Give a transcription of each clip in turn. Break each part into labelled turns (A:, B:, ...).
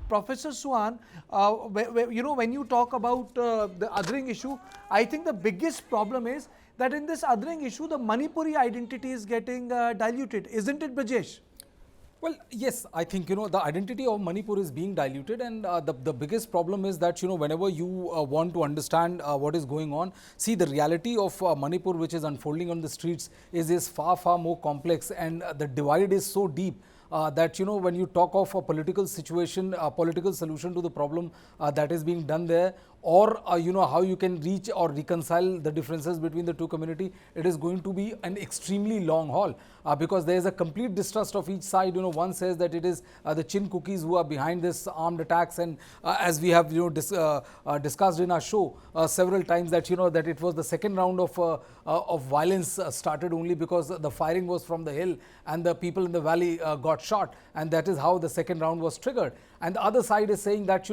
A: Professor Suhan, when you talk about the othering issue, I think the biggest problem is that in this othering issue, the Manipuri identity is getting diluted, isn't it, Brijesh?
B: Well, yes, I think, the identity of Manipur is being diluted, and the biggest problem is that, whenever you want to understand what is going on, see, the reality of Manipur, which is unfolding on the streets, is far, far more complex, and the divide is so deep. That when you talk of a political situation, a political solution to the problem that is being done there, or how you can reach or reconcile the differences between the two community, it is going to be an extremely long haul, because there is a complete distrust of each side. One says that it is the chin cookies who are behind this armed attacks, and as we have discussed in our show several times, that that it was the second round of violence started only because the firing was from the hill and the people in the valley got shot, and that is how the second round was triggered. And the other side is saying that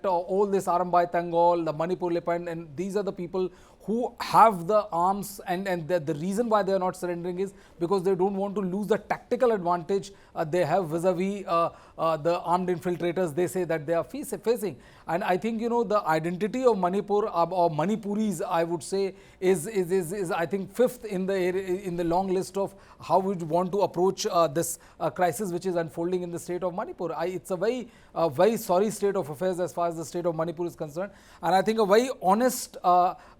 B: all this Arambai Tangol, the Manipur Lepan, and these are the people who have the arms, and the reason why they are not surrendering is because they don't want to lose the tactical advantage they have vis-a-vis the armed infiltrators they say that they are facing. And I think the identity of Manipur, or Manipuris, I would say, is I think fifth in the long list of how we want to approach this crisis which is unfolding in the state of Manipur. It's a very sorry state of affairs as far as the state of Manipur is concerned, and I think a very honest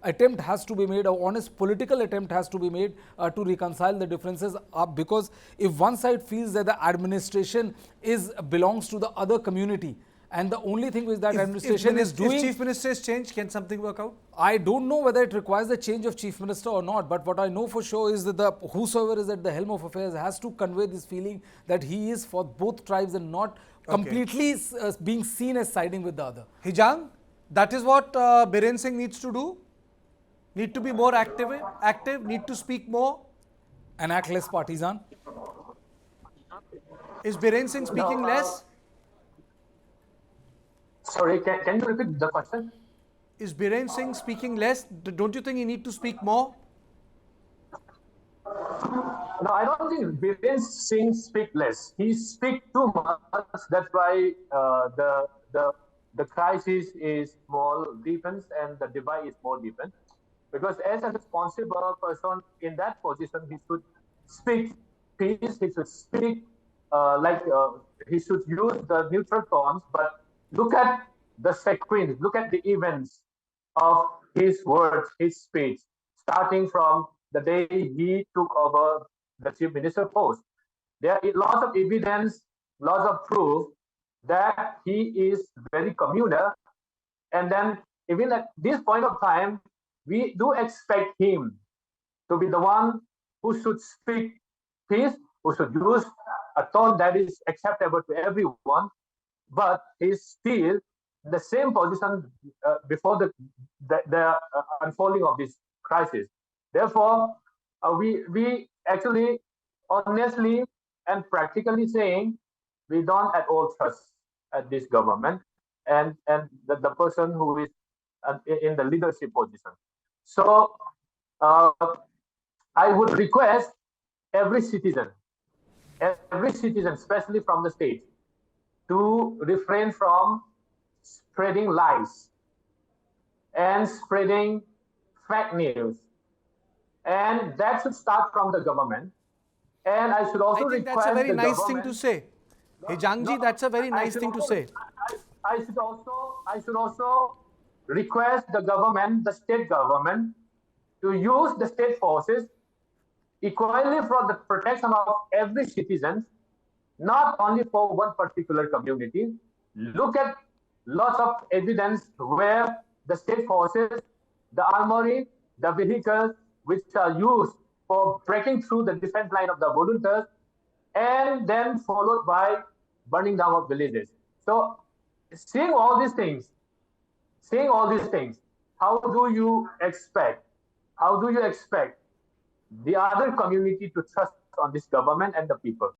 B: attempt has to be made, an honest political attempt has to be made to reconcile the differences, because if one side feels that the administration belongs to the other community, and the only thing which that administration is doing...
A: If Chief Minister is changed, can something work out?
B: I don't know whether it requires the change of Chief Minister or not, but what I know for sure is that whosoever is at the helm of affairs has to convey this feeling that he is for both tribes and not completely being seen as siding with the other.
A: Hijang, that is what Biren Singh needs to do? Need to be more active, need to speak more?
B: And act less partisan?
A: Is Biren Singh speaking less?
C: Sorry, can you repeat the question?
A: Is Biren Singh speaking less? Don't you think he need to speak more?
C: No, I don't think Brijesh Singh speak less. He speak too much. That's why the crisis is more deepens and the divide is more deepened. Because as a responsible person in that position, he should speak peace. He should speak he should use the neutral tones. But look at the sequence. Look at the events of his words, his speech, starting from the day he took over the chief minister post. There is lots of evidence, lots of proof that he is very communal. And then even at this point of time, we do expect him to be the one who should speak peace, who should use a tone that is acceptable to everyone, but he's still in the same position before the unfolding of this crisis. Therefore, we actually honestly and practically saying we don't at all trust at this government and the person who is in the leadership position. So I would request every citizen, especially from the state, to refrain from spreading lies and spreading fake news. And that should start from the government. And I should also
A: request that's a very nice thing to say. Hijangji, that's a very nice thing to say.
C: I should also request the government, the state government, to use the state forces equally for the protection of every citizen, not only for one particular community. Look at lots of evidence where the state forces, the armory, the vehicles, which are used for breaking through the defense line of the volunteers, and then followed by burning down of villages. So, seeing all these things, how do you expect the other community to trust on this government and the people?